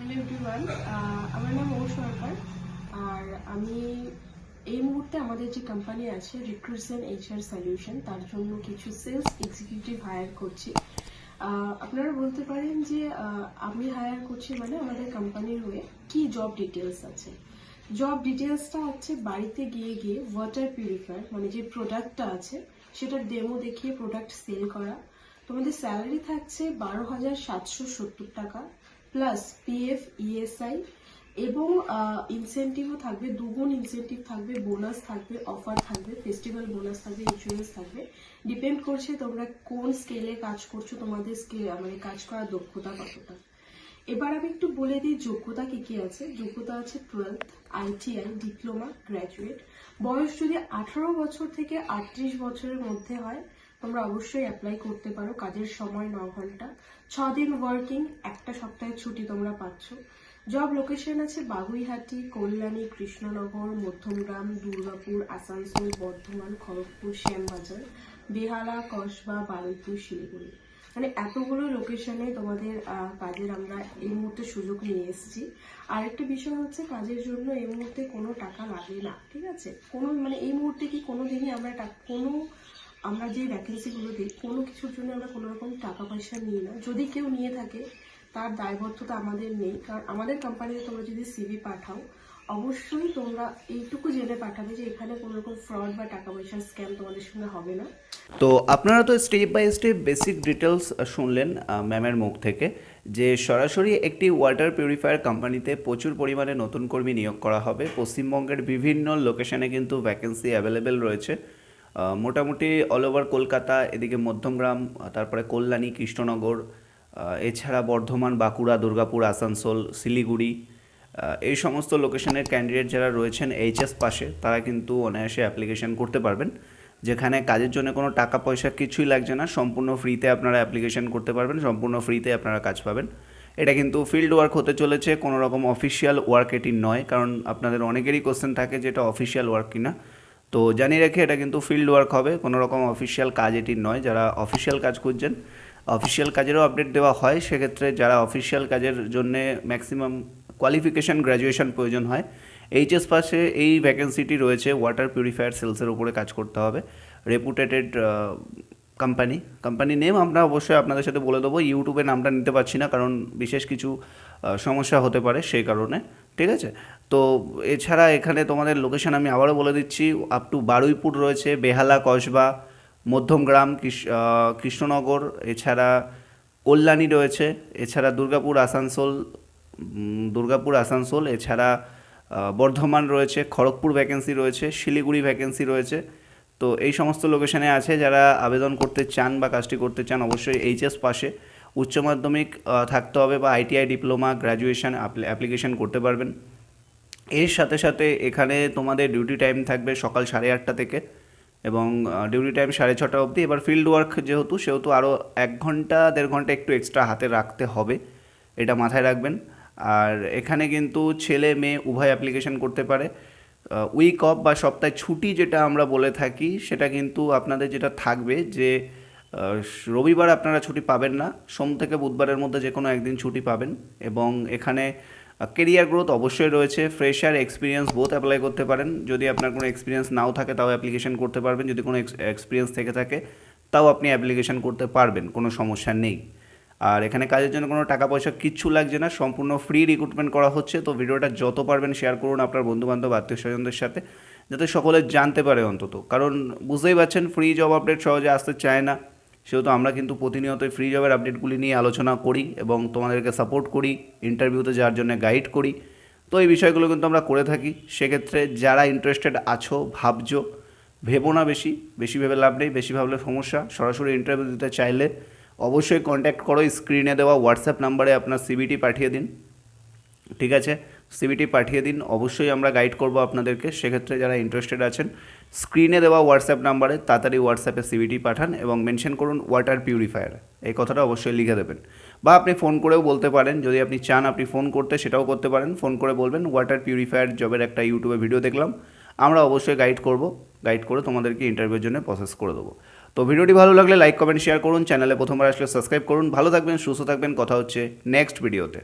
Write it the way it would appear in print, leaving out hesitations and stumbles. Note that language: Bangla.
হ্যালো এভরিওয়ান, আমার নাম মৌ সরকার। আর আমি এই মুহূর্তে আমাদের যে কোম্পানি আছে রিক্রুটমেন্ট এইচআর সলিউশন, তার জন্য কিছু সেলস এক্সিকিউটিভ হায়ার করছি। আপনারা বলতে পারেন যে আমি হায়ার করছি মানে আমাদের কোম্পানির হয়ে কি জব ডিটেলস আছে। জব ডিটেলসটা হচ্ছে বাড়িতে গিয়ে গিয়ে ওয়াটার পিউরিফায়ার মানে যে প্রোডাক্টটা আছে সেটার ডেমো দেখিয়ে প্রোডাক্ট সেল করা। তোমাদের স্যালারি থাকছে 12,770 টাকা প্লাস পিএফ ইএসআই এবং ইনসেন্টিভও থাকবে, দুগুণ ইনসেন্টিভ থাকবে, বোনাস থাকবে, অফার থাকবে, ফেস্টিভ্যাল বোনাস থাকবে, ইন্স্যুরেন্স থাকবে। ডিপেন্ড করছে তোমরা কোন স্কেলে কাজ করছো, তোমাদের স্কেল মানে কাজ করার দক্ষতা কতটা। এবার আমি একটু বলে দিই যোগ্যতা কি কি আছে। যোগ্যতা আছে 12th, আইটিআই, ডিপ্লোমা, গ্র্যাজুয়েট। বয়স যদি 18 বছর থেকে 38 বছরের মধ্যে হয় তোমরা অবশ্যই অ্যাপ্লাই করতে পারো। কাজের সময় 9 ঘন্টা, 6 দিন ওয়ার্কিং, একটা সপ্তাহের ছুটি তোমরা পাচ্ছ। জব লোকেশন আছে বাগুইহাটি, কল্যাণী, কৃষ্ণনগর, মধ্যমগ্রাম, দুর্গাপুর, আসানসোল, বর্ধমান, খড়গপুর, শ্যামবাজার, বেহালা, কসবা, বারুইপুর, শিলিগুড়ি। মানে এতগুলো লোকেশনে তোমাদের কাজের আমরা এই মুহূর্তে সুযোগ নিয়ে এসেছি। আর একটা বিষয় হচ্ছে কাজের জন্য এই মুহূর্তে কোনো টাকা লাগে না, ঠিক আছে? কোনো মানে এই মুহূর্তে কি কোনো দিনই আমরা যে ভ্যাকেন্সিগুলো দিই কোনো কিছুর জন্য আমরা কোনো রকম টাকা পয়সা নিই না। যদি কেউ নিয়ে থাকে তার দায়বদ্ধতা আমাদের নেই, কারণ আমাদের কোম্পানিতে তোমরা যদি সিভি পাঠাও অবশ্যই তোমরা এইটুকু জেনে পাঠাবে যে এখানে কোনো রকম ফ্রড বা টাকা পয়সার স্ক্যাম তোমাদের সঙ্গে হবে না। তো আপনারা তো step by step basic details শুনলেন ম্যামের মুখ থেকে যে সরাসরি একটি ওয়াটার পিউরিফায়ার কোম্পানিতে প্রচুর পরিমাণে নতুন কর্মী নিয়োগ করা হবে। পশ্চিমবঙ্গের বিভিন্ন লোকেশনে কিন্তু ভ্যাকেন্সি অ্যাভেলেবেল রয়েছে, মোটামুটি অল ওভার কলকাতা, এদিকে মধ্যমগ্রাম, তারপরে কল্যাণী, কৃষ্ণনগর, এছাড়া বর্ধমান, বাঁকুড়া, দুর্গাপুর, আসানসোল, শিলিগুড়ি, এই সমস্ত লোকেশনের ক্যান্ডিডেট যারা রয়েছেন এইচএস পাশে তারা কিন্তু অনায়াসে অ্যাপ্লিকেশন করতে পারবেন, যেখানে কাজের জন্য কোনো টাকা পয়সা কিছুই লাগছে না। সম্পূর্ণ ফ্রিতে আপনারা অ্যাপ্লিকেশন করতে পারবেন, সম্পূর্ণ ফ্রিতে আপনারা কাজ পাবেন। এটা কিন্তু ফিল্ড ওয়ার্ক হতে চলেছে, কোনো রকম অফিসিয়াল ওয়ার্ক এটি নয়, কারণ আপনাদের অনেকেরই কোশ্চেন থাকে যে এটা অফিসিয়াল ওয়ার্ক কিনা। তো জানিয়ে রেখে এটা কিন্তু ফিল্ড ওয়ার্ক হবে, কোনো রকম অফিসিয়াল কাজ এটি নয়। যারা অফিসিয়াল কাজ খুঁজছেন, অফিসিয়াল কাজেরও আপডেট দেওয়া হয়, সেক্ষেত্রে যারা অফিসিয়াল কাজের জন্য ম্যাক্সিমাম কোয়ালিফিকেশান গ্র্যাজুয়েশন প্রয়োজন হয়, এইচএস পাশে এই ভ্যাকেন্সিটি রয়েছে। ওয়াটার পিউরিফায়ার সেলসের উপরে কাজ করতে হবে, রেপুটেটেড কোম্পানি নেম আমরা অবশ্যই আপনাদের সাথে বলে দেবো। ইউটিউবে নামটা নিতে পারছি না কারণ বিশেষ কিছু সমস্যা হতে পারে সেই কারণে, ঠিক আছে? তো এছাড়া এখানে তোমাদের লোকেশন আমি আবারও বলে দিচ্ছি, আপ টু বারুইপুর রয়েছে, বেহালা, কসবা, মধ্যমগ্রাম, কৃষ্ণনগর, এছাড়া কল্যাণী রয়েছে, এছাড়া দুর্গাপুর আসানসোল, এছাড়া বর্ধমান রয়েছে, খড়গপুর ভ্যাকেন্সি রয়েছে, শিলিগুড়ি ভ্যাকেন্সি রয়েছে। তো এই সমস্ত লোকেশনে আছে। যারা আবেদন করতে চান বা কাজটি করতে চান অবশ্যই এইচএস পাশে উচ্চ মাধ্যমিক থাকতে হবে বা আইটিআই, ডিপ্লোমা, গ্র্যাজুয়েশন অ্যাপ্লিকেশন করতে পারবেন। এর সাথে সাথে এখানে তোমাদের ডিউটি টাইম থাকবে সকাল 8:30 থেকে এবং ডিউটি টাইম 6:30 অবধি। এবার ফিল্ড ওয়ার্ক সেহেতু আরও 1 ঘন্টা 1.5 ঘন্টা একটু এক্সট্রা হাতে রাখতে হবে, এটা মাথায় রাখবেন। আর এখানে কিন্তু ছেলে মেয়ে উভয় অ্যাপ্লিকেশন করতে পারে। উইক অফ বা সপ্তাহে ছুটি যেটা আমরা বলে থাকি সেটা কিন্তু আপনাদের যেটা থাকবে যে রবিবার আপনারা ছুটি পাবেন না, সোম থেকে বুধবারের মধ্যে যে কোনো একদিন ছুটি পাবেন। এবং এখানে কেরিয়ার গ্রোথ অবশ্যই রয়েছে, ফ্রেশার এক্সপিরিয়েন্স বোথ অ্যাপ্লাই করতে পারেন। যদি আপনার কোনো এক্সপিরিয়েন্স নাও থাকে তাও অ্যাপ্লিকেশন করতে পারবেন, যদি কোনো এক্সপিরিয়েন্স থেকে থাকে তাও আপনি অ্যাপ্লিকেশন করতে পারবেন, কোনো সমস্যা নেই। আর এখানে কাজের জন্য কোনো টাকা পয়সা কিচ্ছু লাগছে না, সম্পূর্ণ ফ্রি রিক্রুটমেন্ট করা হচ্ছে। তো ভিডিওটা যত পারবেন শেয়ার করুন আপনার বন্ধুবান্ধব, আত্মীয় স্বজনদের সাথে, যাতে সকলে জানতে পারে অন্তত। কারণ বুঝতেই পারছেন ফ্রি জব আপডেট সহজে আসতে চায় না, সেহেতু আমরা কিন্তু প্রতিনিয়তই ফ্রি জবের আপডেটগুলি নিয়ে আলোচনা করি এবং তোমাদেরকে সাপোর্ট করি, ইন্টারভিউতে যাওয়ার জন্য গাইড করি। তো এই বিষয়গুলো কিন্তু আমরা করে থাকি। সেক্ষেত্রে যারা ইন্টারেস্টেড আছো, ভাবছো, ভেবো না, বেশি ভেবে লাভ নেই, বেশি ভাবলে সমস্যা। সরাসরি ইন্টারভিউ দিতে চাইলে অবশ্যই কন্ট্যাক্ট করো, স্ক্রিনে দেওয়া হোয়াটসঅ্যাপ নাম্বারে আপনার সিভিটি পাঠিয়ে দিন, ঠিক আছে? সিভিটি পাঠিয়ে দিন, অবশ্যই আমরা গাইড করব আপনাদেরকে। সেক্ষেত্রে যারা ইন্টারেস্টেড আছেন স্ক্রিনে দেওয়া হোয়াটসঅ্যাপ নাম্বারে তাড়াতাড়ি হোয়াটসঅ্যাপে সিভিটি পাঠান এবং মেনশন করুন ওয়াটার পিউরিফায়ার, এই কথাটা অবশ্যই লিখে দেবেন। বা আপনি ফোন করেও বলতে পারেন, যদি আপনি চান আপনি ফোন করতে সেটাও করতে পারেন। ফোন করে বলবেন ওয়াটার পিউরিফায়ার জবের একটা ইউটিউবে ভিডিও দেখলাম, আমরা অবশ্যই গাইড করে তোমাদেরকে ইন্টারভিউর জন্য প্রসেস করে দেবো। তো ভিডিওটি ভালো লাগলে লাইক, কমেন্ট, শেয়ার করুন। চ্যানেলে প্রথমবার আসলে সাবস্ক্রাইব করুন। ভালো থাকবেন, সুস্থ থাকবেন। কথা হচ্ছে নেক্সট ভিডিওতে।